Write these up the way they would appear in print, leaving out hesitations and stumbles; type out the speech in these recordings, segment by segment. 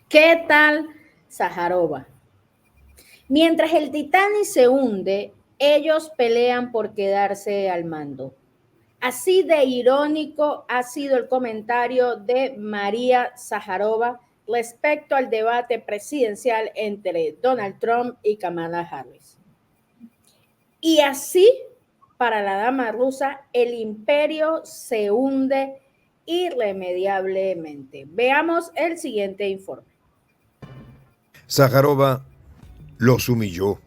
¿Qué tal Sajarova? Mientras el Titanic se hunde, ellos pelean por quedarse al mando. Así de irónico ha sido el comentario de María Sajarova respecto al debate presidencial entre Donald Trump y Kamala Harris. Y así, para la dama rusa, el imperio se hunde irremediablemente. Veamos el siguiente informe. Sájarova los humilló.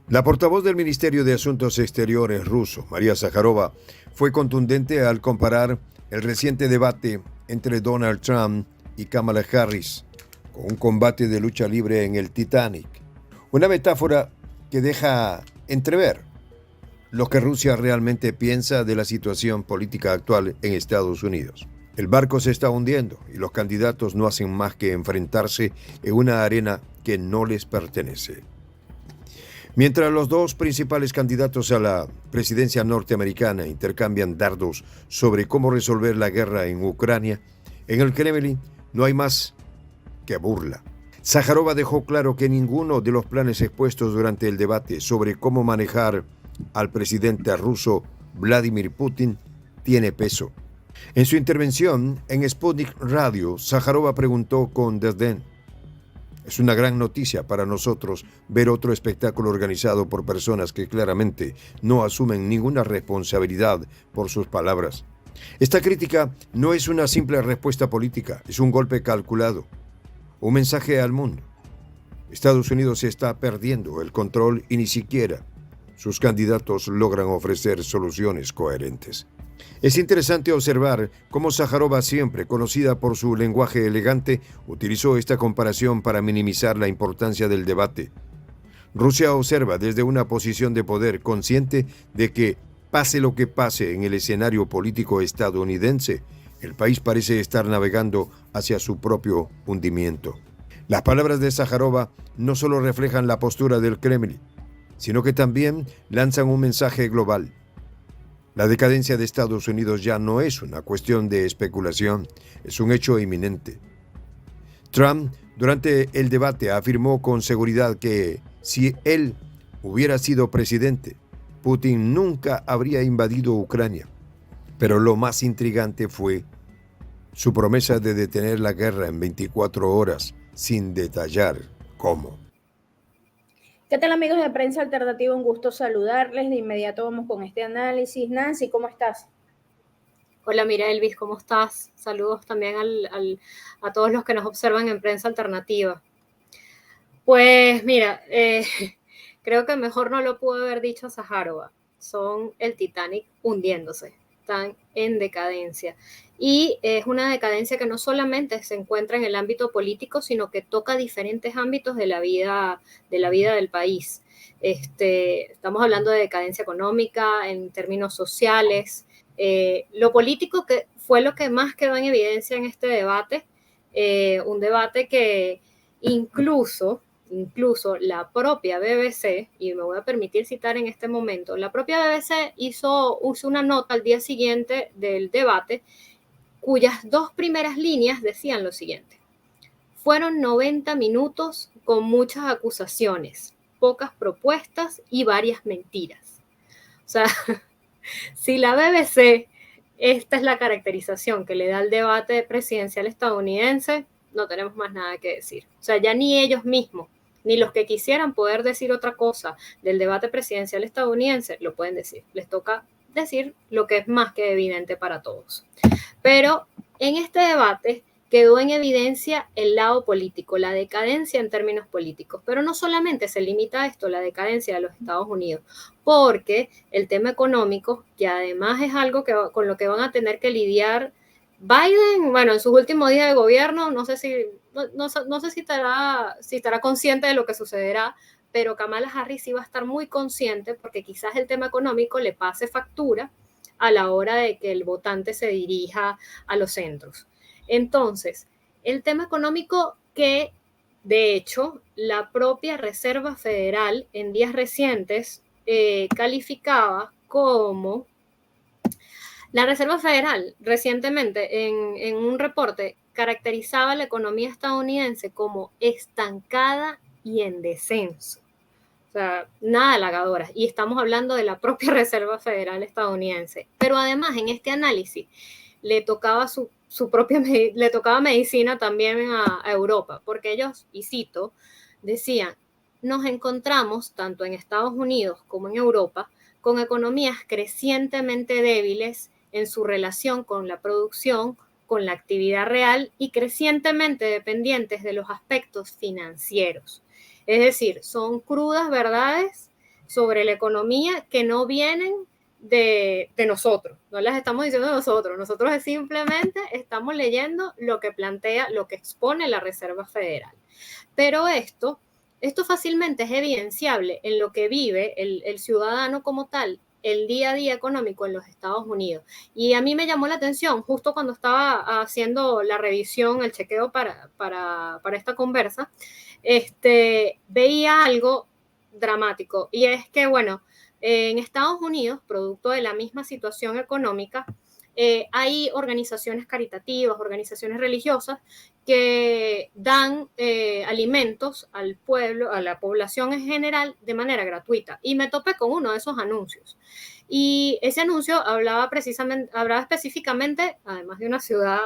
La portavoz del Ministerio de Asuntos Exteriores ruso, María Sájarova, fue contundente al comparar el reciente debate entre Donald Trump y Kamala Harris con un combate de lucha libre en el Titanic. Una metáfora que deja entrever lo que Rusia realmente piensa de la situación política actual en Estados Unidos. El barco se está hundiendo y los candidatos no hacen más que enfrentarse en una arena que no les pertenece. Mientras los dos principales candidatos a la presidencia norteamericana intercambian dardos sobre cómo resolver la guerra en Ucrania, en el Kremlin no hay más que burla. Sájarova dejó claro que ninguno de los planes expuestos durante el debate sobre cómo manejar al presidente ruso Vladimir Putin tiene peso. En su intervención en Sputnik Radio, Sájarova preguntó con desdén: es una gran noticia para nosotros ver otro espectáculo organizado por personas que claramente no asumen ninguna responsabilidad por sus palabras. Esta crítica no es una simple respuesta política, es un golpe calculado, un mensaje al mundo. Estados Unidos está perdiendo el control y ni siquiera sus candidatos logran ofrecer soluciones coherentes. Es interesante observar cómo Sájarova, siempre conocida por su lenguaje elegante, utilizó esta comparación para minimizar la importancia del debate. Rusia observa desde una posición de poder, consciente de que, pase lo que pase en el escenario político estadounidense, el país parece estar navegando hacia su propio hundimiento. Las palabras de Sájarova no solo reflejan la postura del Kremlin, sino que también lanzan un mensaje global. La decadencia de Estados Unidos ya no es una cuestión de especulación, es un hecho inminente. Trump, durante el debate, afirmó con seguridad que si él hubiera sido presidente, Putin nunca habría invadido Ucrania. Pero lo más intrigante fue su promesa de detener la guerra en 24 horas, sin detallar cómo. ¿Qué tal, amigos de Prensa Alternativa? Un gusto saludarles. De inmediato vamos con este análisis. Nancy, ¿cómo estás? Hola, mira, Elvis, ¿cómo estás? Saludos también a todos los que nos observan en Prensa Alternativa. Pues mira, creo que mejor no lo pudo haber dicho Sájarova. Son el Titanic hundiéndose, están en decadencia. Y es una decadencia que no solamente se encuentra en el ámbito político, sino que toca diferentes ámbitos de la vida del país. Estamos hablando de decadencia económica, en términos sociales. Lo político que fue lo que más quedó en evidencia en este debate, un debate que incluso la propia BBC, y me voy a permitir citar en este momento, la propia BBC hizo una nota al día siguiente del debate, cuyas dos primeras líneas decían lo siguiente: fueron 90 minutos con muchas acusaciones, pocas propuestas y varias mentiras. O sea, si la BBC, esta es la caracterización que le da al debate presidencial estadounidense, no tenemos más nada que decir. O sea, ya ni ellos mismos, ni los que quisieran poder decir otra cosa del debate presidencial estadounidense, lo pueden decir. Les toca decir lo que es más que evidente para todos. Pero en este debate quedó en evidencia el lado político, la decadencia en términos políticos. Pero no solamente se limita a esto, la decadencia de los Estados Unidos, porque el tema económico, que además es algo con lo que van a tener que lidiar Biden, bueno, en sus últimos días de gobierno, no sé si estará consciente de lo que sucederá, pero Kamala Harris sí va a estar muy consciente, porque quizás el tema económico le pase factura a la hora de que el votante se dirija a los centros. Entonces, el tema económico que, de hecho, la propia Reserva Federal en días recientes calificaba como... La Reserva Federal recientemente en un reporte caracterizaba la economía estadounidense como estancada y en descenso. O sea, nada halagadora. Y estamos hablando de la propia Reserva Federal estadounidense. Pero además, en este análisis, le tocaba le tocaba medicina también a Europa, porque ellos, y cito, decían, nos encontramos, tanto en Estados Unidos como en Europa, con economías crecientemente débiles en su relación con la producción, con la actividad real y crecientemente dependientes de los aspectos financieros. Es decir, son crudas verdades sobre la economía que no vienen de nosotros, no las estamos diciendo nosotros simplemente estamos leyendo lo que plantea, lo que expone la Reserva Federal. Pero esto fácilmente es evidenciable en lo que vive el ciudadano como tal, el día a día económico en los Estados Unidos. Y a mí me llamó la atención, justo cuando estaba haciendo la revisión, el chequeo para esta conversa, veía algo dramático. Y es que, bueno, en Estados Unidos, producto de la misma situación económica, hay organizaciones caritativas, organizaciones religiosas que dan alimentos al pueblo, a la población en general, de manera gratuita. Y me topé con uno de esos anuncios. Y ese anuncio hablaba específicamente, además de una ciudad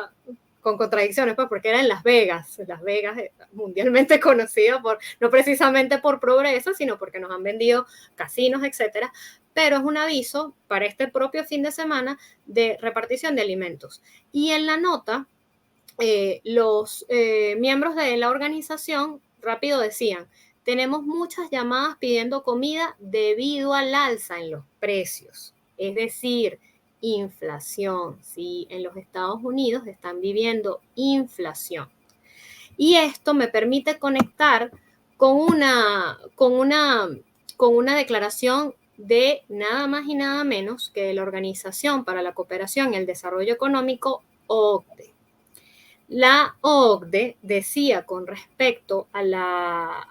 con contradicciones, pues porque era en Las Vegas. Las Vegas es mundialmente conocido no precisamente por pobreza, sino porque nos han vendido casinos, etcétera. Pero es un aviso para este propio fin de semana de repartición de alimentos. Y en la nota, los miembros de la organización rápido decían, tenemos muchas llamadas pidiendo comida debido al alza en los precios. Es decir, inflación, ¿sí? En los Estados Unidos están viviendo inflación. Y esto me permite conectar con una declaración de nada más y nada menos que de la Organización para la Cooperación y el Desarrollo Económico, OCDE. La OCDE decía con respecto a la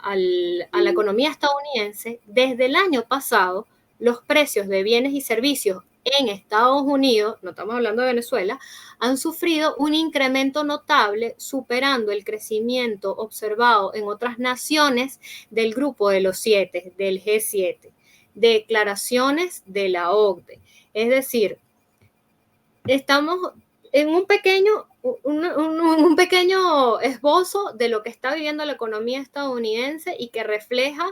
economía estadounidense, desde el año pasado, los precios de bienes y servicios en Estados Unidos, no estamos hablando de Venezuela, han sufrido un incremento notable, superando el crecimiento observado en otras naciones del grupo de los 7, del G7. Declaraciones de la OCDE. Es decir, estamos en un pequeño esbozo de lo que está viviendo la economía estadounidense y que refleja,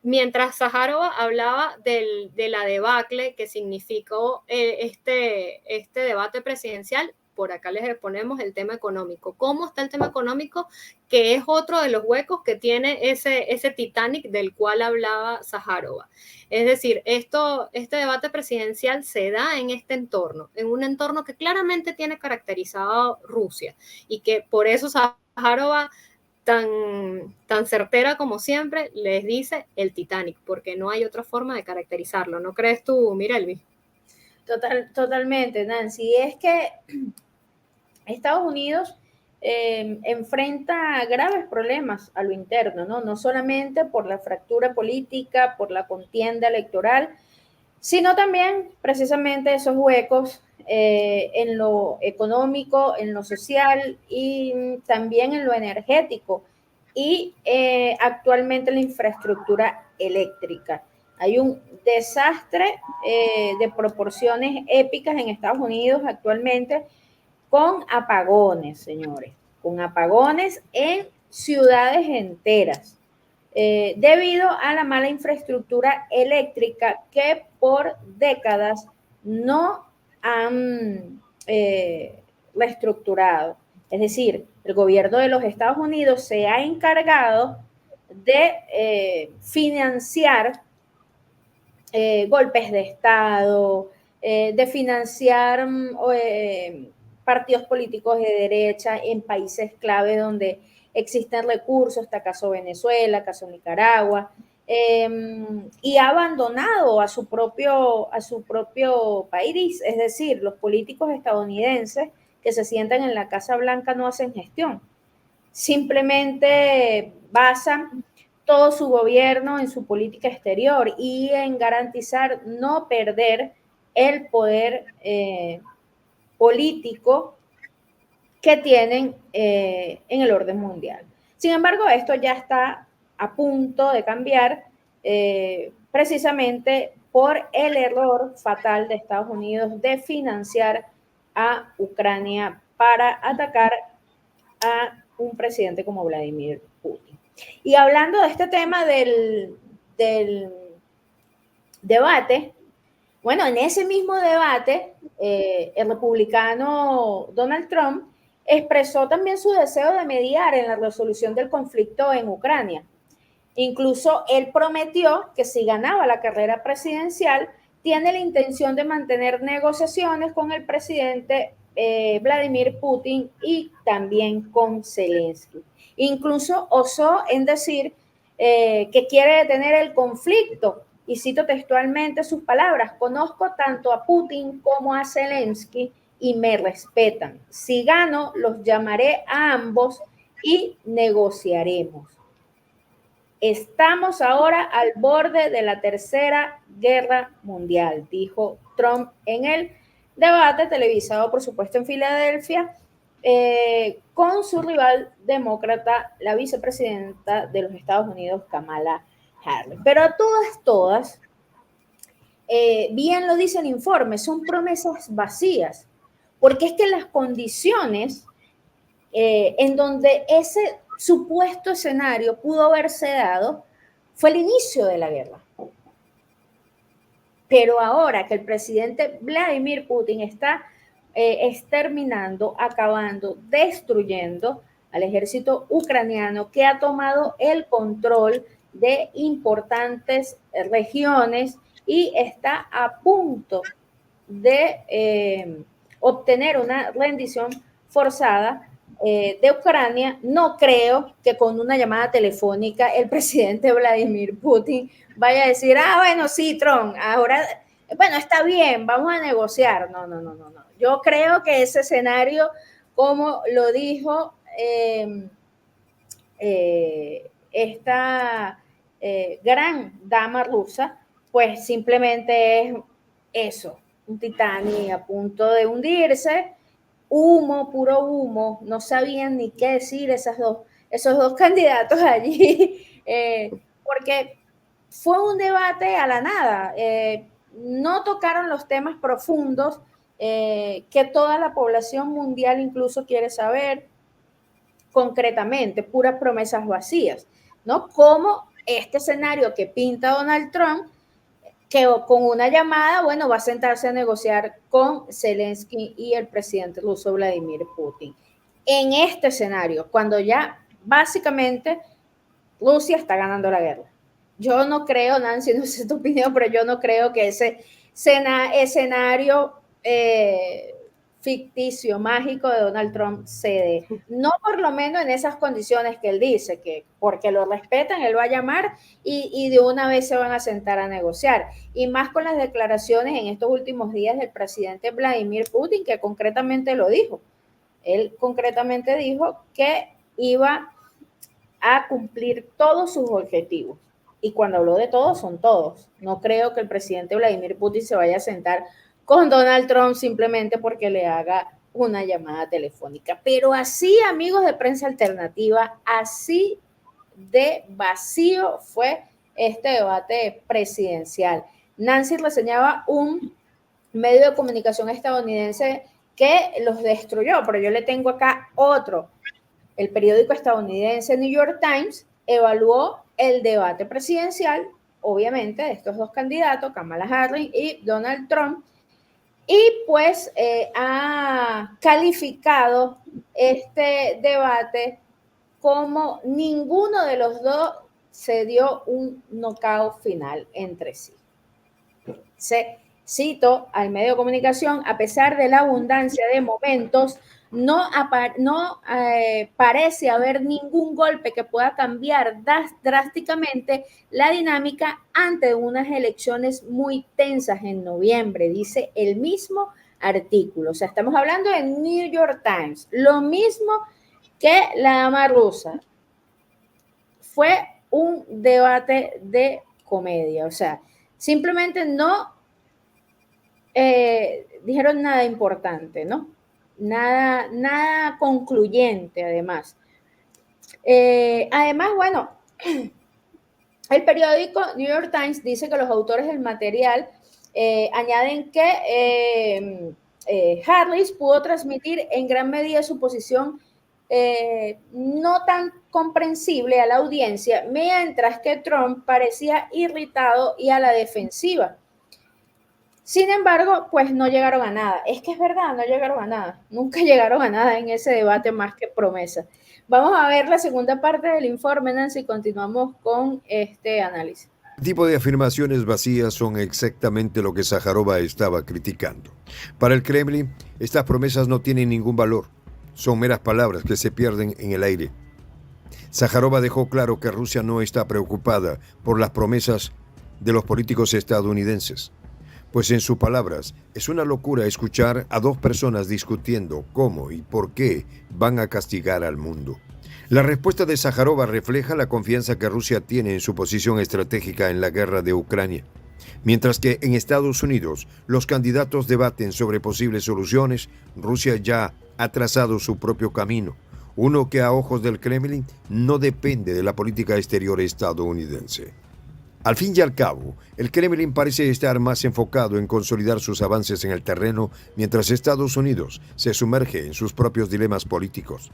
mientras Zaharova hablaba de la debacle que significó este debate presidencial, por acá les ponemos el tema económico. ¿Cómo está el tema económico? Que es otro de los huecos que tiene ese Titanic del cual hablaba Zaharova. Es decir, este debate presidencial se da en este entorno, en un entorno que claramente tiene caracterizado Rusia y que por eso Zaharova, tan certera como siempre, les dice el Titanic, porque no hay otra forma de caracterizarlo. ¿No crees tú, Mirelvi? Totalmente, Nancy. Es que Estados Unidos enfrenta graves problemas a lo interno, ¿no? No solamente por la fractura política, por la contienda electoral, sino también precisamente esos huecos en lo económico, en lo social y también en lo energético y actualmente en la infraestructura eléctrica. Hay un desastre de proporciones épicas en Estados Unidos actualmente con apagones, señores, con apagones en ciudades enteras. Debido a la mala infraestructura eléctrica que por décadas no han reestructurado. Es decir, el gobierno de los Estados Unidos se ha encargado de financiar golpes de Estado, de financiar partidos políticos de derecha en países clave donde existen recursos, está caso Venezuela, caso Nicaragua, y ha abandonado a su propio país, es decir, los políticos estadounidenses que se sientan en la Casa Blanca no hacen gestión, simplemente basan todo su gobierno en su política exterior y en garantizar no perder el poder político que tienen en el orden mundial. Sin embargo, esto ya está a punto de cambiar precisamente por el error fatal de Estados Unidos de financiar a Ucrania para atacar a un presidente como Vladimir Putin. Y hablando de este tema del debate, bueno, en ese mismo debate, el republicano Donald Trump expresó también su deseo de mediar en la resolución del conflicto en Ucrania. Incluso él prometió que si ganaba la carrera presidencial, tiene la intención de mantener negociaciones con el presidente Vladimir Putin y también con Zelensky. Incluso osó en decir que quiere detener el conflicto. Y cito textualmente sus palabras: conozco tanto a Putin como a Zelensky y me respetan. Si gano, los llamaré a ambos y negociaremos. Estamos ahora al borde de la tercera guerra mundial, dijo Trump en el debate televisado, por supuesto, en Filadelfia, con su rival demócrata, la vicepresidenta de los Estados Unidos, Kamala Harris. Pero a todas, bien lo dice el informe, son promesas vacías, porque es que las condiciones en donde ese supuesto escenario pudo haberse dado fue el inicio de la guerra. Pero ahora que el presidente Vladimir Putin está exterminando, acabando, destruyendo al ejército ucraniano, que ha tomado el control de importantes regiones y está a punto de obtener una rendición forzada de Ucrania, no creo que con una llamada telefónica el presidente Vladimir Putin vaya a decir, bueno, sí, Trump, ahora, bueno, está bien, vamos a negociar. No. Yo creo que ese escenario, como lo dijo esta gran dama rusa, pues simplemente es eso, un Titanic a punto de hundirse, humo, puro humo, no sabían ni qué decir esos dos candidatos allí, porque fue un debate a la nada, no tocaron los temas profundos que toda la población mundial incluso quiere saber concretamente, puras promesas vacías, ¿no? Como este escenario que pinta Donald Trump, que con una llamada, bueno, va a sentarse a negociar con Zelensky y el presidente ruso Vladimir Putin. En este escenario, cuando ya básicamente Rusia está ganando la guerra. Yo no creo, Nancy, no sé tu opinión, pero yo no creo que ese escenario ficticio, mágico de Donald Trump se dé. No por lo menos en esas condiciones que él dice, que porque lo respetan, él va a llamar y de una vez se van a sentar a negociar. Y más con las declaraciones en estos últimos días del presidente Vladimir Putin, que concretamente lo dijo. Él concretamente dijo que iba a cumplir todos sus objetivos. Y cuando habló de todos, son todos. No creo que el presidente Vladimir Putin se vaya a sentar con Donald Trump simplemente porque le haga una llamada telefónica. Pero así, amigos de Prensa Alternativa, así de vacío fue este debate presidencial. Nancy reseñaba un medio de comunicación estadounidense que los destruyó, pero yo le tengo acá otro. El periódico estadounidense New York Times evaluó el debate presidencial, obviamente, de estos dos candidatos, Kamala Harris y Donald Trump, y pues ha calificado este debate como ninguno de los dos se dio un knockout final entre sí. Cito al medio de comunicación: a pesar de la abundancia de momentos, no parece haber ningún golpe que pueda cambiar drásticamente la dinámica ante unas elecciones muy tensas en noviembre, dice el mismo artículo. O sea, estamos hablando de New York Times, lo mismo que la dama rusa. Fue un debate de comedia, o sea, simplemente no dijeron nada importante, ¿no? nada concluyente además. Además, bueno, el periódico New York Times dice que los autores del material añaden que Harris pudo transmitir en gran medida su posición no tan comprensible a la audiencia, mientras que Trump parecía irritado y a la defensiva. Sin embargo, pues no llegaron a nada. Es que es verdad, no llegaron a nada. Nunca llegaron a nada en ese debate más que promesa. Vamos a ver la segunda parte del informe, Nancy, y continuamos con este análisis. Este tipo de afirmaciones vacías son exactamente lo que Sájarova estaba criticando. Para el Kremlin, estas promesas no tienen ningún valor. Son meras palabras que se pierden en el aire. Sájarova dejó claro que Rusia no está preocupada por las promesas de los políticos estadounidenses. Pues en sus palabras, es una locura escuchar a dos personas discutiendo cómo y por qué van a castigar al mundo. La respuesta de Sájarova refleja la confianza que Rusia tiene en su posición estratégica en la guerra de Ucrania. Mientras que en Estados Unidos los candidatos debaten sobre posibles soluciones, Rusia ya ha trazado su propio camino, uno que a ojos del Kremlin no depende de la política exterior estadounidense. Al fin y al cabo, el Kremlin parece estar más enfocado en consolidar sus avances en el terreno, mientras Estados Unidos se sumerge en sus propios dilemas políticos.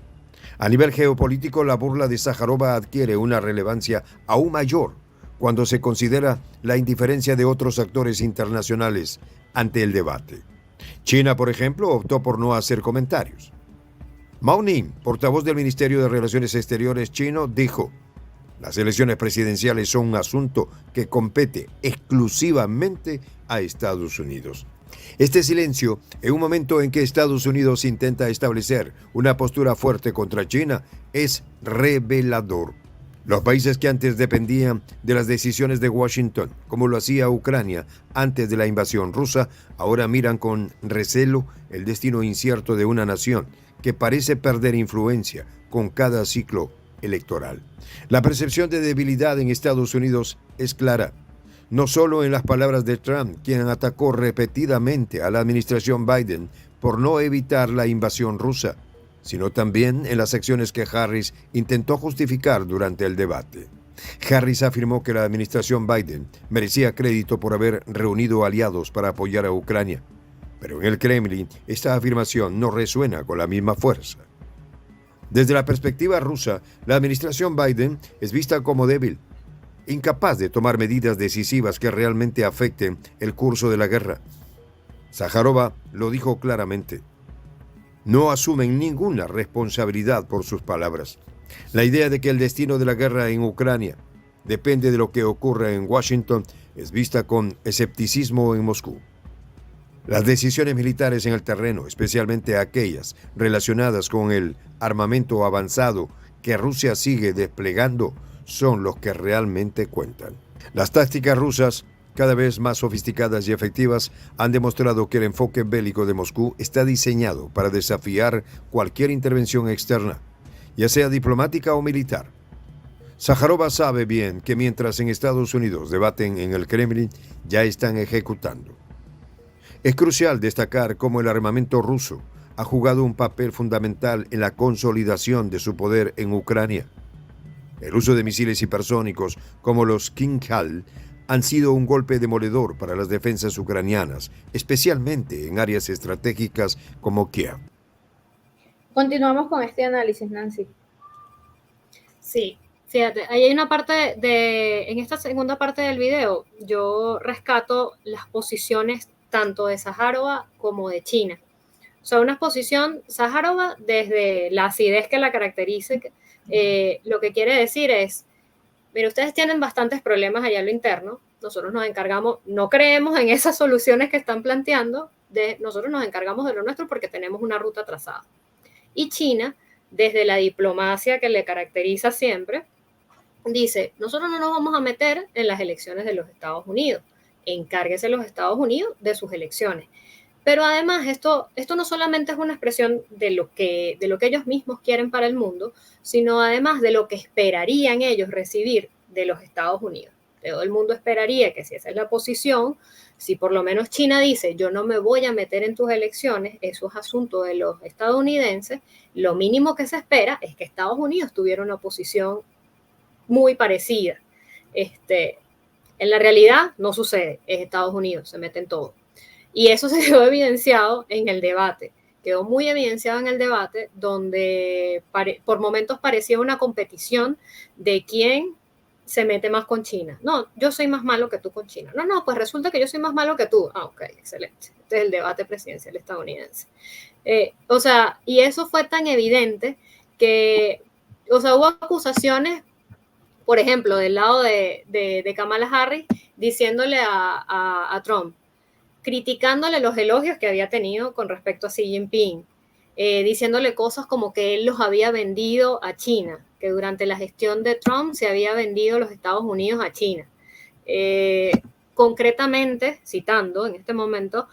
A nivel geopolítico, la burla de Sájarova adquiere una relevancia aún mayor cuando se considera la indiferencia de otros actores internacionales ante el debate. China, por ejemplo, optó por no hacer comentarios. Mao Ning, portavoz del Ministerio de Relaciones Exteriores chino, dijo: las elecciones presidenciales son un asunto que compete exclusivamente a Estados Unidos. Este silencio, en un momento en que Estados Unidos intenta establecer una postura fuerte contra China, es revelador. Los países que antes dependían de las decisiones de Washington, como lo hacía Ucrania antes de la invasión rusa, ahora miran con recelo el destino incierto de una nación que parece perder influencia con cada ciclo electoral. La percepción de debilidad en Estados Unidos es clara, no solo en las palabras de Trump, quien atacó repetidamente a la administración Biden por no evitar la invasión rusa, sino también en las acciones que Harris intentó justificar durante el debate. Harris afirmó que la administración Biden merecía crédito por haber reunido aliados para apoyar a Ucrania, pero en el Kremlin esta afirmación no resuena con la misma fuerza. Desde la perspectiva rusa, la administración Biden es vista como débil, incapaz de tomar medidas decisivas que realmente afecten el curso de la guerra. Sájarova lo dijo claramente. No asumen ninguna responsabilidad por sus palabras. La idea de que el destino de la guerra en Ucrania depende de lo que ocurra en Washington es vista con escepticismo en Moscú. Las decisiones militares en el terreno, especialmente aquellas relacionadas con el armamento avanzado que Rusia sigue desplegando, son los que realmente cuentan. Las tácticas rusas, cada vez más sofisticadas y efectivas, han demostrado que el enfoque bélico de Moscú está diseñado para desafiar cualquier intervención externa, ya sea diplomática o militar. Sájarova sabe bien que mientras en Estados Unidos debaten en el Kremlin, ya están ejecutando. Es crucial destacar cómo el armamento ruso ha jugado un papel fundamental en la consolidación de su poder en Ucrania. El uso de misiles hipersónicos como los Kinjal han sido un golpe demoledor para las defensas ucranianas, especialmente en áreas estratégicas como Kiev. Continuamos con este análisis, Nancy. Sí, fíjate, ahí hay una parte en esta segunda parte del video, yo rescato las posiciones tanto de Sájarova como de China. O sea, una posición Sájarova desde la acidez que la caracteriza, lo que quiere decir es, mire, ustedes tienen bastantes problemas allá en lo interno, nosotros nos encargamos, no creemos en esas soluciones que están planteando, nosotros nos encargamos de lo nuestro porque tenemos una ruta trazada. Y China, desde la diplomacia que le caracteriza siempre, dice, nosotros no nos vamos a meter en las elecciones de los Estados Unidos, encárguese los Estados Unidos de sus elecciones. Pero además esto no solamente es una expresión de lo que ellos mismos quieren para el mundo, sino además de lo que esperarían ellos recibir de los Estados Unidos. todo el mundo esperaría que si esa es la posición, si por lo menos China dice yo no me voy a meter en tus elecciones, eso es asunto de los estadounidenses, lo mínimo que se espera es que Estados Unidos tuviera una posición muy parecida. En la realidad no sucede, es Estados Unidos, se mete en todo. Y eso se quedó evidenciado en el debate, quedó muy evidenciado en el debate donde por momentos parecía una competición de quién se mete más con China. No, yo soy más malo que tú con China. No, pues resulta que yo soy más malo que tú. Ah, ok, excelente. Este es el debate presidencial estadounidense. Y eso fue tan evidente que, hubo acusaciones, por ejemplo, del lado de Kamala Harris, diciéndole a Trump, criticándole los elogios que había tenido con respecto a Xi Jinping, diciéndole cosas como que él los había vendido a China, que durante la gestión de Trump se había vendido los Estados Unidos a China. Concretamente, citando en este momento,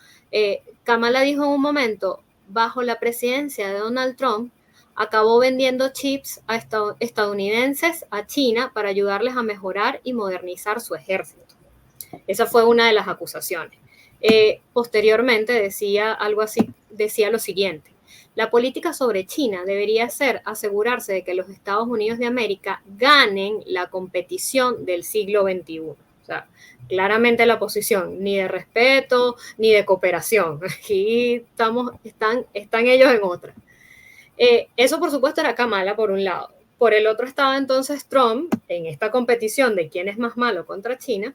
Kamala dijo en un momento, bajo la presidencia de Donald Trump, acabó vendiendo chips a estadounidenses a China para ayudarles a mejorar y modernizar su ejército. Esa fue una de las acusaciones. Posteriormente decía algo así, decía lo siguiente: la política sobre China debería ser asegurarse de que los Estados Unidos de América ganen la competición del siglo XXI. O sea, claramente la posición ni de respeto ni de cooperación. Aquí están ellos en otra. Eso por supuesto era Kamala por un lado. Por el otro estaba entonces Trump en esta competición de quién es más malo contra China,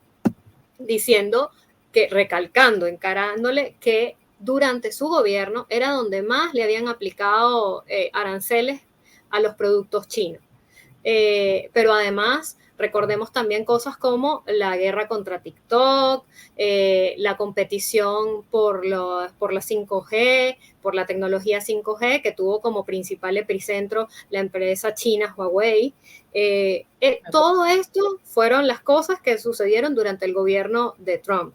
diciendo que, recalcando, encarándole que durante su gobierno era donde más le habían aplicado aranceles a los productos chinos. Pero además, recordemos también cosas como la guerra contra TikTok, la competición por la 5G, por la tecnología 5G, que tuvo como principal epicentro la empresa china Huawei. Todo esto fueron las cosas que sucedieron durante el gobierno de Trump.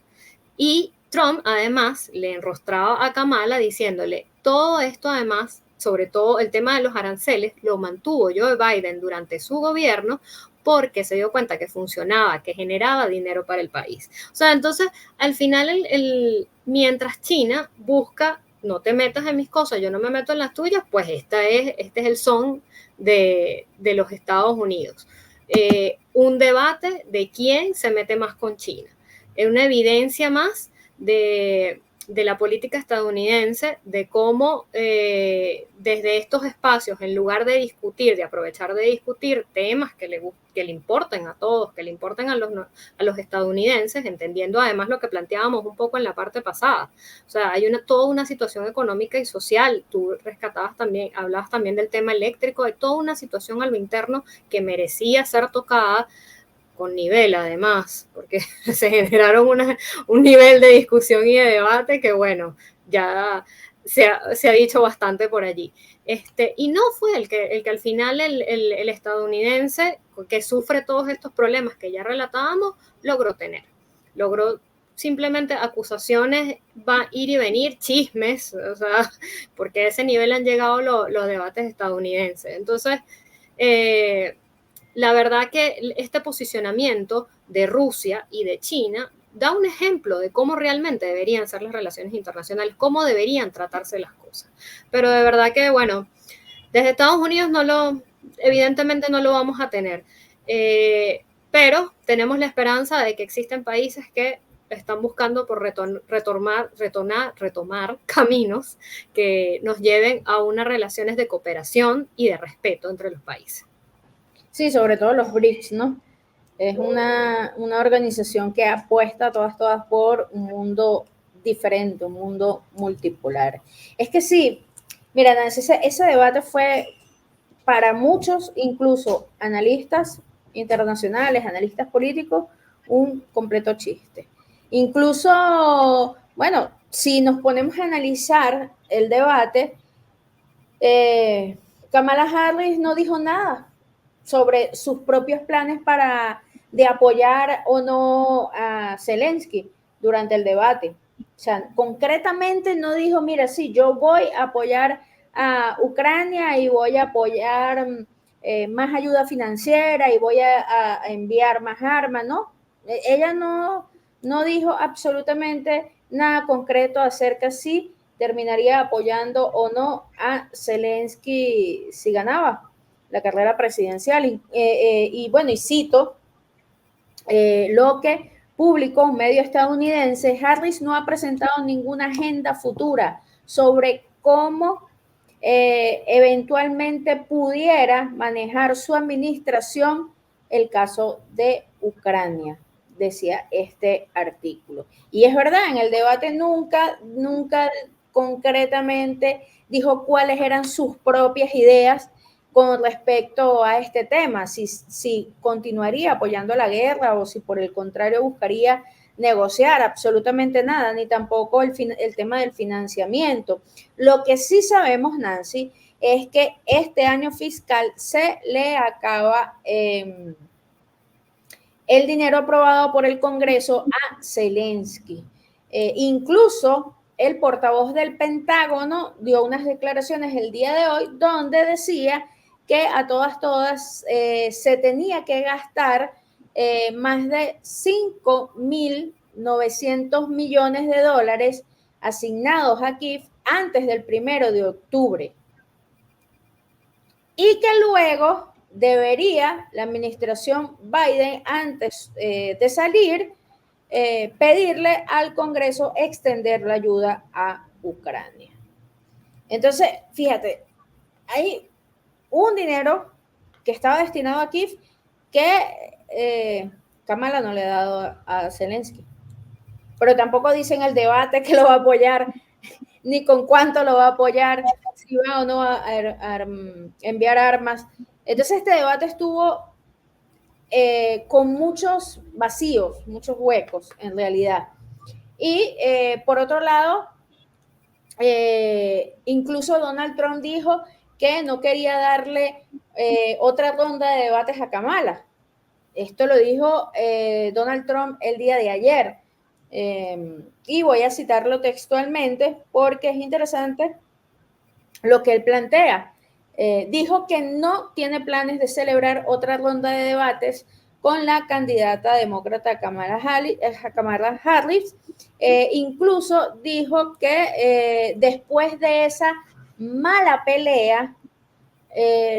Y Trump además le enrostraba a Kamala diciéndole, todo esto además, sobre todo el tema de los aranceles, lo mantuvo Joe Biden durante su gobierno porque se dio cuenta que funcionaba, que generaba dinero para el país. O sea, entonces, al final, mientras China busca, no te metas en mis cosas, yo no me meto en las tuyas, pues este es el son de los Estados Unidos. Un debate de quién se mete más con China. Es una evidencia más de la política estadounidense, de cómo desde estos espacios, en lugar de discutir, de aprovechar de discutir temas que le importen a todos, que le importen a los estadounidenses, entendiendo además lo que planteábamos un poco en la parte pasada. O sea, hay toda una situación económica y social. Tú hablabas también del tema eléctrico, hay toda una situación a lo interno que merecía ser tocada con nivel además, porque se generaron un nivel de discusión y de debate que bueno, ya se ha dicho bastante por allí. Y no fue el que al final el estadounidense que sufre todos estos problemas que ya relatábamos, logró simplemente acusaciones, va a ir y venir, chismes, o sea, porque a ese nivel han llegado los debates estadounidenses. Entonces, la verdad que este posicionamiento de Rusia y de China da un ejemplo de cómo realmente deberían ser las relaciones internacionales, cómo deberían tratarse las cosas. Pero de verdad que, bueno, desde Estados Unidos evidentemente no lo vamos a tener. Pero tenemos la esperanza de que existen países que están buscando por retomar caminos que nos lleven a unas relaciones de cooperación y de respeto entre los países. Sí, sobre todo los BRICS, ¿no? Es una organización que apuesta todas por un mundo diferente, un mundo multipolar. Es que sí, mira, Nancy, ese debate fue para muchos, incluso analistas internacionales, analistas políticos, un completo chiste. Incluso, bueno, si nos ponemos a analizar el debate, Kamala Harris no dijo nada sobre sus propios planes de apoyar o no a Zelensky durante el debate. O sea, concretamente no dijo, mira, sí, yo voy a apoyar a Ucrania y voy a apoyar más ayuda financiera y voy a enviar más armas, ¿no? Ella no dijo absolutamente nada concreto acerca si terminaría apoyando o no a Zelensky si ganaba la carrera presidencial. Y bueno, y cito lo que publicó un medio estadounidense: Harris no ha presentado ninguna agenda futura sobre cómo eventualmente pudiera manejar su administración el caso de Ucrania, decía este artículo. Y es verdad, en el debate nunca concretamente dijo cuáles eran sus propias ideas con respecto a este tema, si continuaría apoyando la guerra o si por el contrario buscaría negociar, absolutamente nada, ni tampoco el tema del financiamiento. Lo que sí sabemos, Nancy, es que este año fiscal se le acaba el dinero aprobado por el Congreso a Zelensky. Incluso el portavoz del Pentágono dio unas declaraciones el día de hoy donde decía que a todas se tenía que gastar más de 5.900 millones de dólares asignados a Kiev antes del 1 de octubre. Y que luego debería la administración Biden, antes de salir, pedirle al Congreso extender la ayuda a Ucrania. Entonces, fíjate, hay un dinero que estaba destinado a Kiev que Kamala no le ha dado a Zelensky. Pero tampoco dice en el debate que lo va a apoyar, ni con cuánto lo va a apoyar, si va o no a enviar armas. Entonces este debate estuvo con muchos vacíos, muchos huecos en realidad. Y por otro lado, incluso Donald Trump dijo que no quería darle otra ronda de debates a Kamala. Esto lo dijo Donald Trump el día de ayer. Y voy a citarlo textualmente porque es interesante lo que él plantea. Dijo que no tiene planes de celebrar otra ronda de debates con la candidata demócrata Kamala Harris. Incluso dijo que después de esa mala pelea,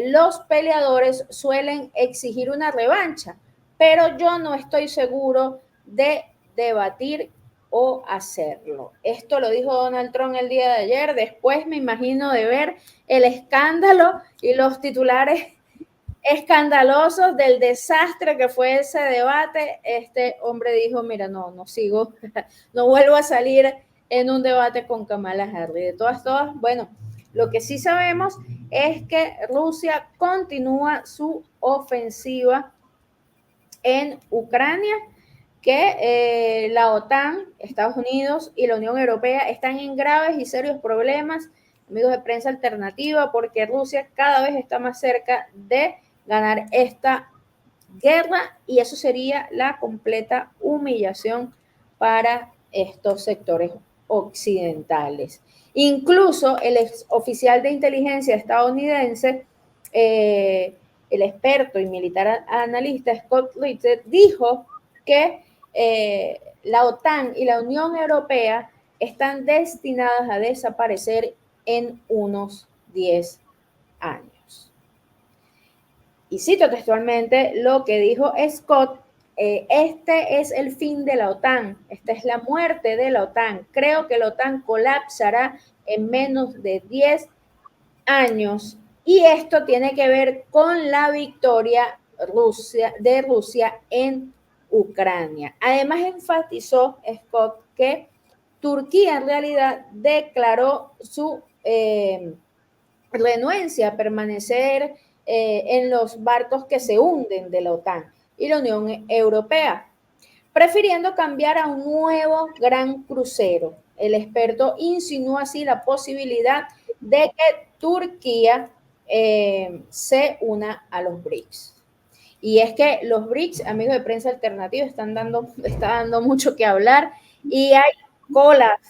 los peleadores suelen exigir una revancha, pero yo no estoy seguro de debatir o hacerlo. Esto lo dijo Donald Trump el día de ayer. Después me imagino de ver el escándalo y los titulares escandalosos del desastre que fue ese debate. Este hombre dijo: mira, no sigo, no vuelvo a salir en un debate con Kamala Harris. De todas, bueno, lo que sí sabemos es que Rusia continúa su ofensiva en Ucrania, que la OTAN, Estados Unidos y la Unión Europea están en graves y serios problemas, amigos de Prensa Alternativa, porque Rusia cada vez está más cerca de ganar esta guerra y eso sería la completa humillación para estos sectores occidentales. Incluso el ex oficial de inteligencia estadounidense, el experto y militar analista Scott Ritter, dijo que la OTAN y la Unión Europea están destinadas a desaparecer en unos 10 años. Y cito textualmente lo que dijo Scott: este es el fin de la OTAN, esta es la muerte de la OTAN. Creo que la OTAN colapsará en menos de 10 años y esto tiene que ver con la victoria de Rusia en Ucrania. Además enfatizó Scott que Turquía en realidad declaró su renuencia a permanecer en los barcos que se hunden de la OTAN y la Unión Europea, prefiriendo cambiar a un nuevo gran crucero. El experto insinúa así la posibilidad de que Turquía se una a los BRICS. Y es que los BRICS, amigos de Prensa Alternativa, está dando mucho que hablar y hay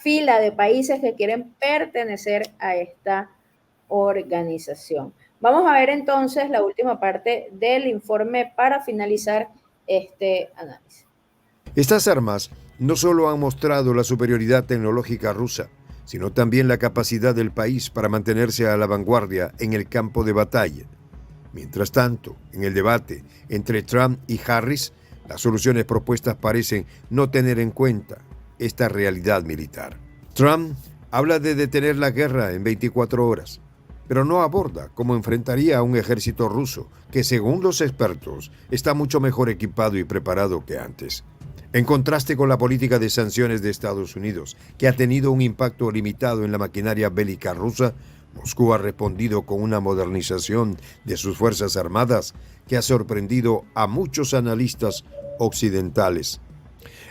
fila de países que quieren pertenecer a esta organización. Vamos a ver entonces la última parte del informe para finalizar este análisis. Estas armas no solo han mostrado la superioridad tecnológica rusa, sino también la capacidad del país para mantenerse a la vanguardia en el campo de batalla. Mientras tanto, en el debate entre Trump y Harris, las soluciones propuestas parecen no tener en cuenta esta realidad militar. Trump habla de detener la guerra en 24 horas, pero no aborda cómo enfrentaría a un ejército ruso que, según los expertos, está mucho mejor equipado y preparado que antes. En contraste con la política de sanciones de Estados Unidos, que ha tenido un impacto limitado en la maquinaria bélica rusa, Moscú ha respondido con una modernización de sus fuerzas armadas que ha sorprendido a muchos analistas occidentales.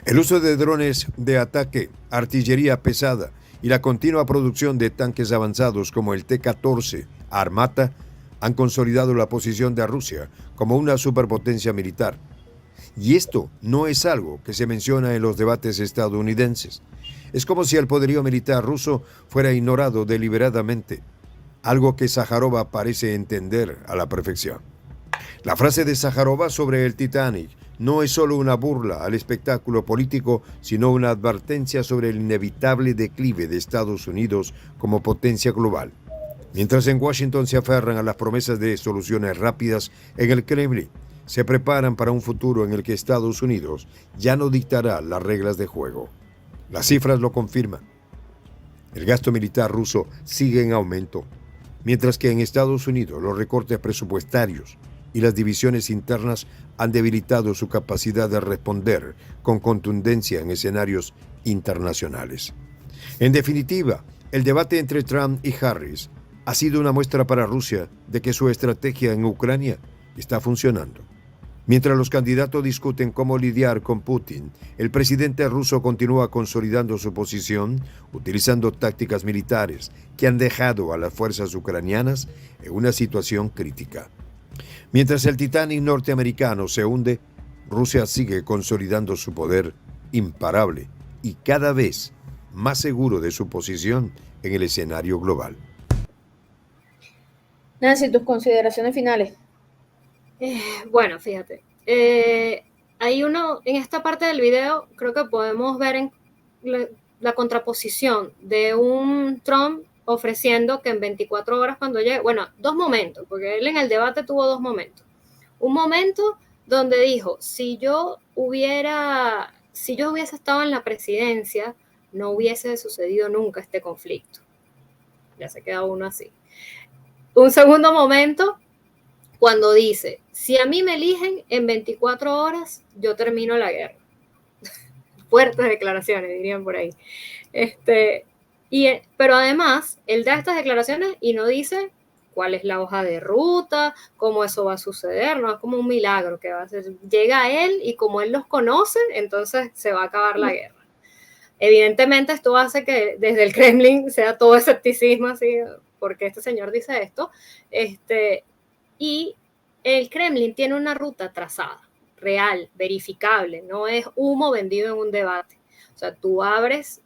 El uso de drones de ataque, artillería pesada y la continua producción de tanques avanzados como el T-14 Armata han consolidado la posición de Rusia como una superpotencia militar. Y esto no es algo que se menciona en los debates estadounidenses. Es como si el poderío militar ruso fuera ignorado deliberadamente, algo que Zaharova parece entender a la perfección. La frase de Zaharova sobre el Titanic no es solo una burla al espectáculo político, sino una advertencia sobre el inevitable declive de Estados Unidos como potencia global. Mientras en Washington se aferran a las promesas de soluciones rápidas, en el Kremlin se preparan para un futuro en el que Estados Unidos ya no dictará las reglas de juego. Las cifras lo confirman. El gasto militar ruso sigue en aumento, mientras que en Estados Unidos los recortes presupuestarios y las divisiones internas han debilitado su capacidad de responder con contundencia en escenarios internacionales. En definitiva, el debate entre Trump y Harris ha sido una muestra para Rusia de que su estrategia en Ucrania está funcionando. Mientras los candidatos discuten cómo lidiar con Putin, el presidente ruso continúa consolidando su posición, utilizando tácticas militares que han dejado a las fuerzas ucranianas en una situación crítica. Mientras el Titanic norteamericano se hunde, Rusia sigue consolidando su poder imparable y cada vez más seguro de su posición en el escenario global. Nancy, tus consideraciones finales. Bueno, fíjate, hay uno, en esta parte del video creo que podemos ver en la contraposición de un Trump ofreciendo que en 24 horas cuando llegue, bueno, dos momentos, porque él en el debate tuvo dos momentos. Un momento donde dijo, si yo hubiese estado en la presidencia, no hubiese sucedido nunca este conflicto. Ya se queda uno así. Un segundo momento, cuando dice, si a mí me eligen en 24 horas, yo termino la guerra. Fuertes declaraciones, dirían por ahí. Pero además, él da estas declaraciones y no dice cuál es la hoja de ruta, cómo eso va a suceder, no es como un milagro que va a ser. Llega a él y como él los conoce, entonces se va a acabar la guerra. Evidentemente esto hace que desde el Kremlin sea todo escepticismo, así, porque este señor dice esto, y el Kremlin tiene una ruta trazada, real, verificable, no es humo vendido en un debate. O sea, tú abres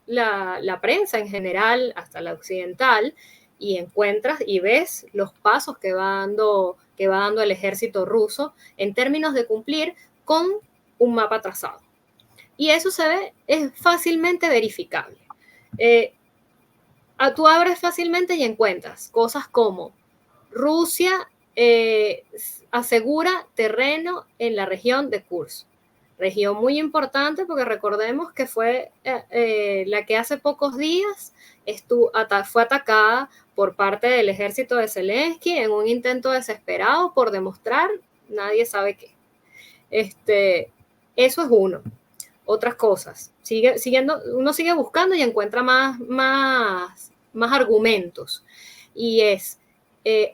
la prensa en general, hasta la occidental, y encuentras y ves los pasos que va dando el ejército ruso en términos de cumplir con un mapa trazado. Y eso es fácilmente verificable. Tú abres fácilmente y encuentras cosas como Rusia asegura terreno en la región de Kursk. Región muy importante porque recordemos que fue la que hace pocos días fue atacada por parte del ejército de Zelensky en un intento desesperado por demostrar nadie sabe qué. Eso es uno. Otras cosas. Uno sigue buscando y encuentra más argumentos. Y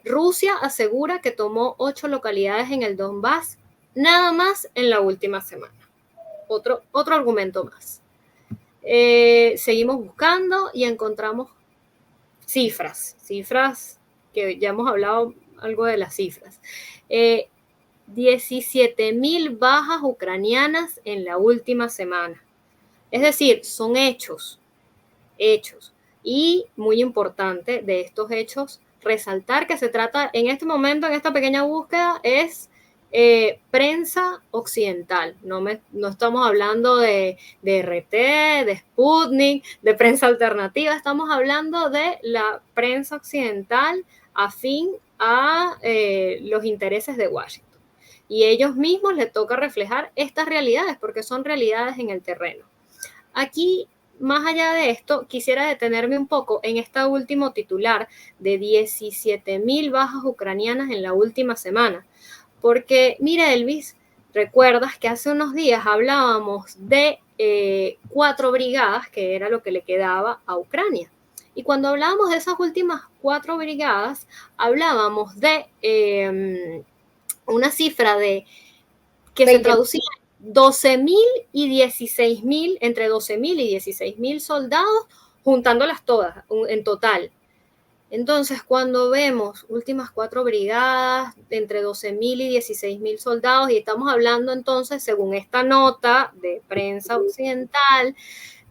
Rusia asegura que tomó 8 localidades en el Donbass nada más en la última semana. Otro argumento más. Seguimos buscando y encontramos cifras que ya hemos hablado algo de las cifras. 17,000 bajas ucranianas en la última semana. Es decir, son hechos. Y muy importante de estos hechos, resaltar que se trata en este momento, en esta pequeña búsqueda, es prensa occidental, no estamos hablando de RT, de Sputnik, de prensa alternativa, estamos hablando de la prensa occidental afín a los intereses de Washington. Y ellos mismos les toca reflejar estas realidades porque son realidades en el terreno. Aquí, más allá de esto, quisiera detenerme un poco en este último titular de 17.000 bajas ucranianas en la última semana. Porque, mira, Elvis, recuerdas que hace unos días hablábamos de 4 brigadas, que era lo que le quedaba a Ucrania. Y cuando hablábamos de esas últimas 4 brigadas, hablábamos de una cifra de que se traducía 12.000 y 16.000, entre 12.000 y 16.000 soldados, juntándolas todas en total. Entonces, cuando vemos últimas 4 brigadas, entre 12.000 y 16.000 soldados, y estamos hablando entonces, según esta nota de prensa occidental,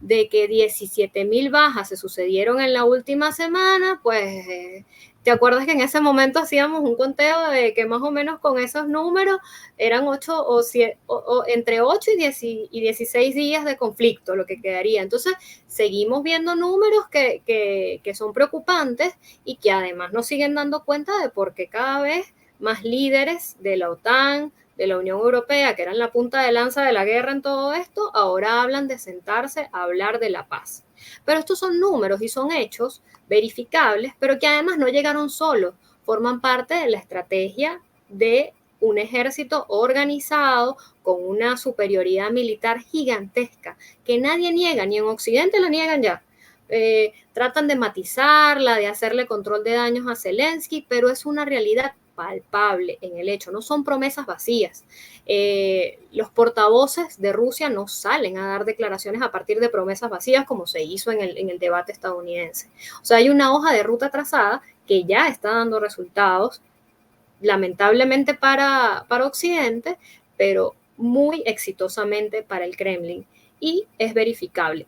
de que 17.000 bajas se sucedieron en la última semana, pues ¿te acuerdas que en ese momento hacíamos un conteo de que más o menos con esos números eran 8 o entre 8 y 16 días de conflicto lo que quedaría? Entonces, seguimos viendo números que son preocupantes y que además nos siguen dando cuenta de por qué cada vez más líderes de la OTAN, de la Unión Europea, que eran la punta de lanza de la guerra en todo esto, ahora hablan de sentarse a hablar de la paz. Pero estos son números y son hechos verificables, pero que además no llegaron solos, forman parte de la estrategia de un ejército organizado con una superioridad militar gigantesca, que nadie niega, ni en Occidente la niegan ya. Tratan de matizarla, de hacerle control de daños a Zelensky, pero es una realidad palpable en el hecho, no son promesas vacías. Los portavoces de Rusia no salen a dar declaraciones a partir de promesas vacías como se hizo en el debate estadounidense. O sea, hay una hoja de ruta trazada que ya está dando resultados, lamentablemente para Occidente, pero muy exitosamente para el Kremlin. Y es verificable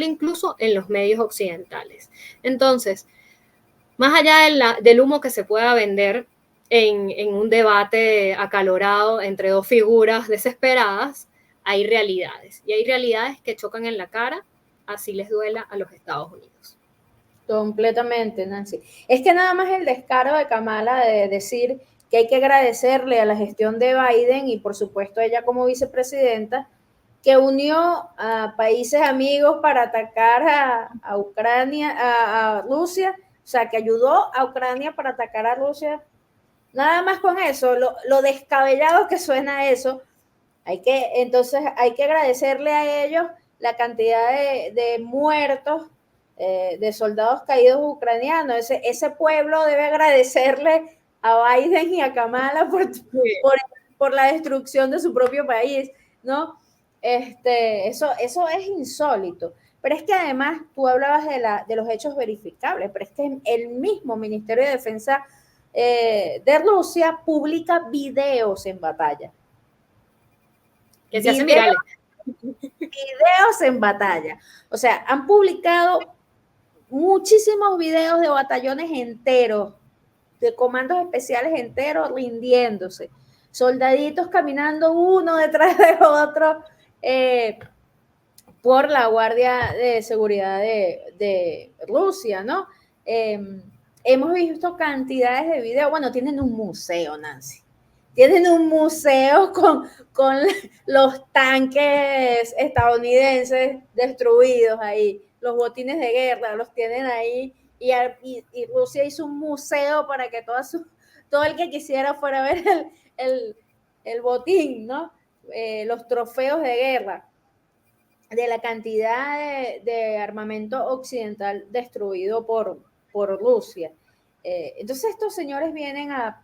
incluso en los medios occidentales. Entonces, más allá del humo que se pueda vender en un debate acalorado entre dos figuras desesperadas, hay realidades. Y hay realidades que chocan en la cara, así les duela a los Estados Unidos. Completamente, Nancy. Es que nada más el descaro de Kamala de decir que hay que agradecerle a la gestión de Biden y por supuesto ella como vicepresidenta, que unió a países amigos para atacar a Ucrania, a Rusia, o sea, que ayudó a Ucrania para atacar a Rusia. Nada más con eso, lo descabellado que suena eso, entonces hay que agradecerle a ellos la cantidad de muertos, de soldados caídos ucranianos. Ese pueblo debe agradecerle a Biden y a Kamala por la destrucción de su propio país, ¿no? Eso es insólito. Pero es que además tú hablabas de los hechos verificables, pero es que el mismo Ministerio de Defensa de Rusia publica videos en batalla. Que se hacen virales. Videos en batalla. O sea, han publicado muchísimos videos de batallones enteros, de comandos especiales enteros rindiéndose, soldaditos caminando uno detrás de otro por la Guardia de Seguridad de Rusia, ¿no? Hemos visto cantidades de videos. Bueno, tienen un museo, Nancy. Tienen un museo con los tanques estadounidenses destruidos ahí, los botines de guerra, los tienen ahí, y Rusia hizo un museo para que todo el que quisiera fuera a ver el botín, ¿no? Los trofeos de guerra, de la cantidad de armamento occidental destruido por Rusia. Entonces estos señores vienen a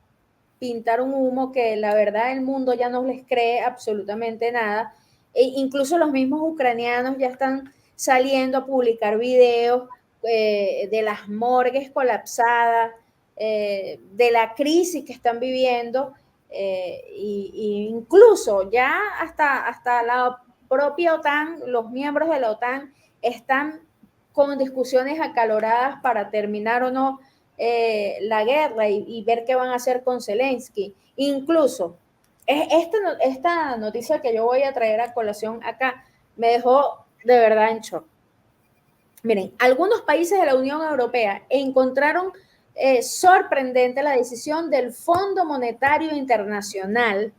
pintar un humo que la verdad el mundo ya no les cree absolutamente nada. Incluso los mismos ucranianos ya están saliendo a publicar videos de las morgues colapsadas, de la crisis que están viviendo, y incluso ya hasta la propia OTAN, los miembros de la OTAN están con discusiones acaloradas para terminar o no la guerra y ver qué van a hacer con Zelensky. Incluso esta noticia que yo voy a traer a colación acá me dejó de verdad en shock. Miren, algunos países de la Unión Europea encontraron sorprendente la decisión del Fondo Monetario Internacional.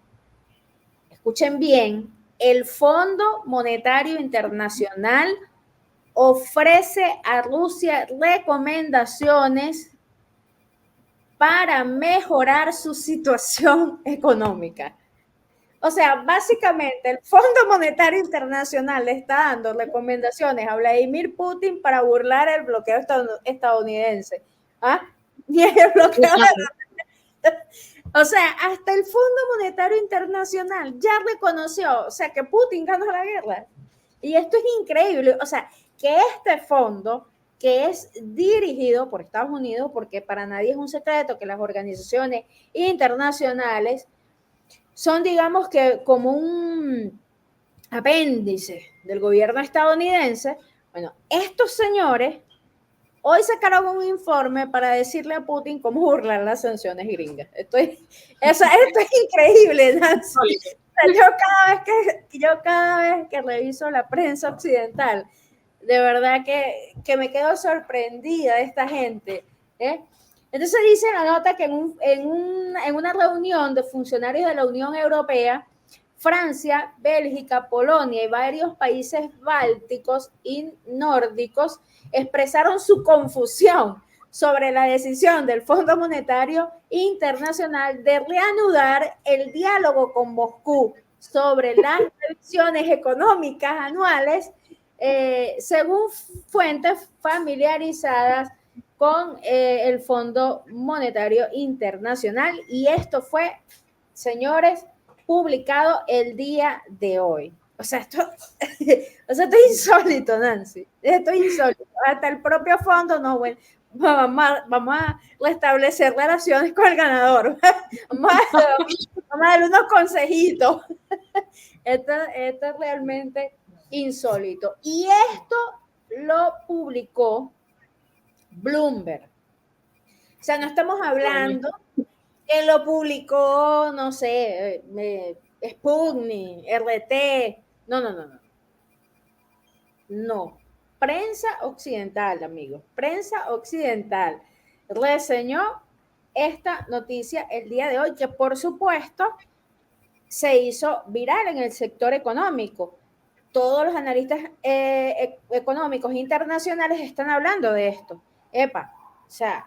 Escuchen bien, el Fondo Monetario Internacional ofrece a Rusia recomendaciones para mejorar su situación económica. O sea, básicamente el Fondo Monetario Internacional le está dando recomendaciones a Vladimir Putin para burlar el bloqueo estadounidense. ¿Ah? Y el bloqueo o sea, hasta el Fondo Monetario Internacional ya reconoció, o sea, que Putin ganó la guerra. Y esto es increíble. O sea, que este fondo, que es dirigido por Estados Unidos, porque para nadie es un secreto que las organizaciones internacionales son, digamos que, como un apéndice del gobierno estadounidense. Bueno, estos señores hoy sacaron un informe para decirle a Putin cómo burlar las sanciones gringas. Esto es increíble, Nancy. Yo cada vez que reviso la prensa occidental, de verdad que me quedo sorprendida de esta gente. Entonces dice la nota que en una reunión de funcionarios de la Unión Europea, Francia, Bélgica, Polonia y varios países bálticos y nórdicos expresaron su confusión sobre la decisión del Fondo Monetario Internacional de reanudar el diálogo con Moscú sobre las previsiones económicas anuales, según fuentes familiarizadas con el Fondo Monetario Internacional. Y esto fue, señores, publicado el día de hoy. O sea, esto es insólito, Nancy. Esto es insólito. Hasta el propio fondo no, bueno, vamos a restablecer relaciones con el ganador. Vamos a darle unos consejitos. Esto es realmente insólito. Y esto lo publicó Bloomberg. O sea, no estamos hablando que lo publicó, no sé, Sputnik, RT. No. Prensa occidental, amigos. Prensa occidental reseñó esta noticia el día de hoy, que por supuesto se hizo viral en el sector económico. Todos los analistas económicos internacionales están hablando de esto. O sea,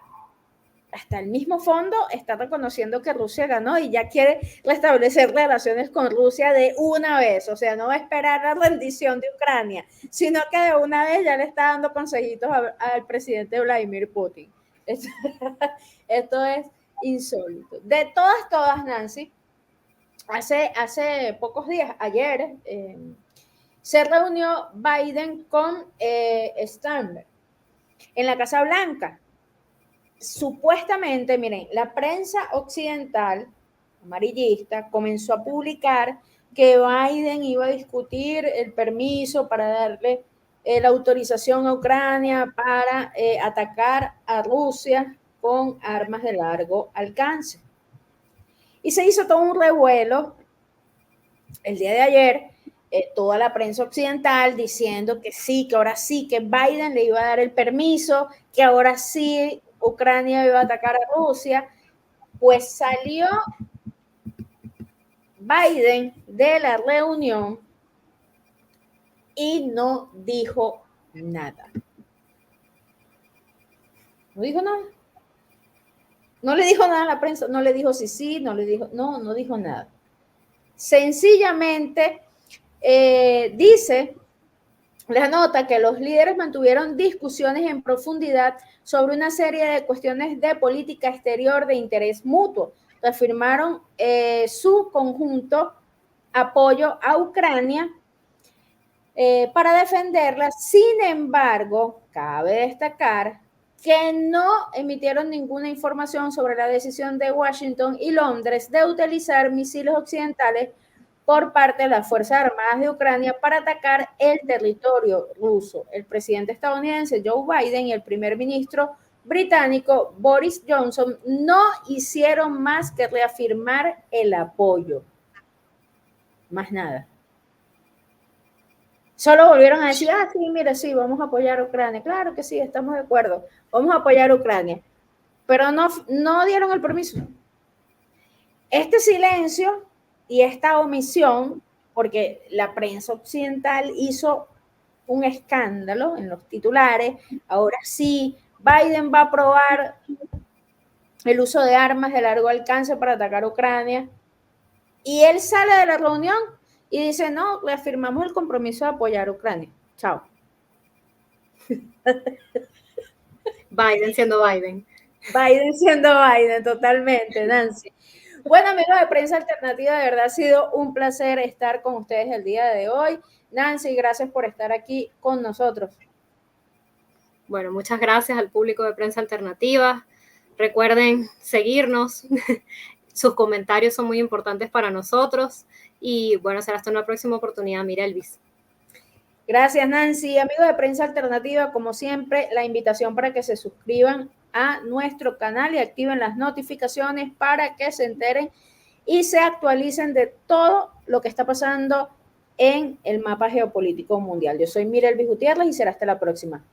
hasta el mismo fondo está reconociendo que Rusia ganó y ya quiere restablecer relaciones con Rusia de una vez. O sea, no va a esperar la rendición de Ucrania, sino que de una vez ya le está dando consejitos al presidente Vladimir Putin. Esto es insólito. De todas, Nancy, hace pocos días, ayer, se reunió Biden con Steinmeier en la Casa Blanca. Supuestamente, miren, la prensa occidental amarillista comenzó a publicar que Biden iba a discutir el permiso para darle la autorización a Ucrania para atacar a Rusia con armas de largo alcance. Y se hizo todo un revuelo el día de ayer, toda la prensa occidental diciendo que sí, que ahora sí, que Biden le iba a dar el permiso, que ahora sí Ucrania iba a atacar a Rusia. Pues salió Biden de la reunión y no dijo nada. No dijo nada. No le dijo nada a la prensa, no le dijo sí, no dijo nada. Sencillamente dice la nota que los líderes mantuvieron discusiones en profundidad sobre una serie de cuestiones de política exterior de interés mutuo. Reafirmaron su conjunto apoyo a Ucrania para defenderla. Sin embargo, cabe destacar que no emitieron ninguna información sobre la decisión de Washington y Londres de utilizar misiles occidentales por parte de las Fuerzas Armadas de Ucrania para atacar el territorio ruso. El presidente estadounidense Joe Biden y el primer ministro británico Boris Johnson no hicieron más que reafirmar el apoyo. más nada. Solo volvieron a decir, sí, mira, sí, vamos a apoyar a Ucrania. Claro que sí, estamos de acuerdo, vamos a apoyar a Ucrania. Pero no dieron el permiso. Este silencio y esta omisión, porque la prensa occidental hizo un escándalo en los titulares, ahora sí, Biden va a aprobar el uso de armas de largo alcance para atacar a Ucrania, y él sale de la reunión y dice, no, le firmamos el compromiso de apoyar a Ucrania. Chao. Biden siendo Biden. Biden siendo Biden, totalmente, Nancy. Bueno, amigos de Prensa Alternativa, de verdad ha sido un placer estar con ustedes el día de hoy. Nancy, gracias por estar aquí con nosotros. Bueno, muchas gracias al público de Prensa Alternativa. Recuerden seguirnos. Sus comentarios son muy importantes para nosotros. Y bueno, será hasta una próxima oportunidad. Mira, Elvis. Gracias, Nancy. Amigos de Prensa Alternativa, como siempre, la invitación para que se suscriban a nuestro canal y activen las notificaciones para que se enteren y se actualicen de todo lo que está pasando en el mapa geopolítico mundial. Yo soy Mira Elvis Gutiérrez y será hasta la próxima.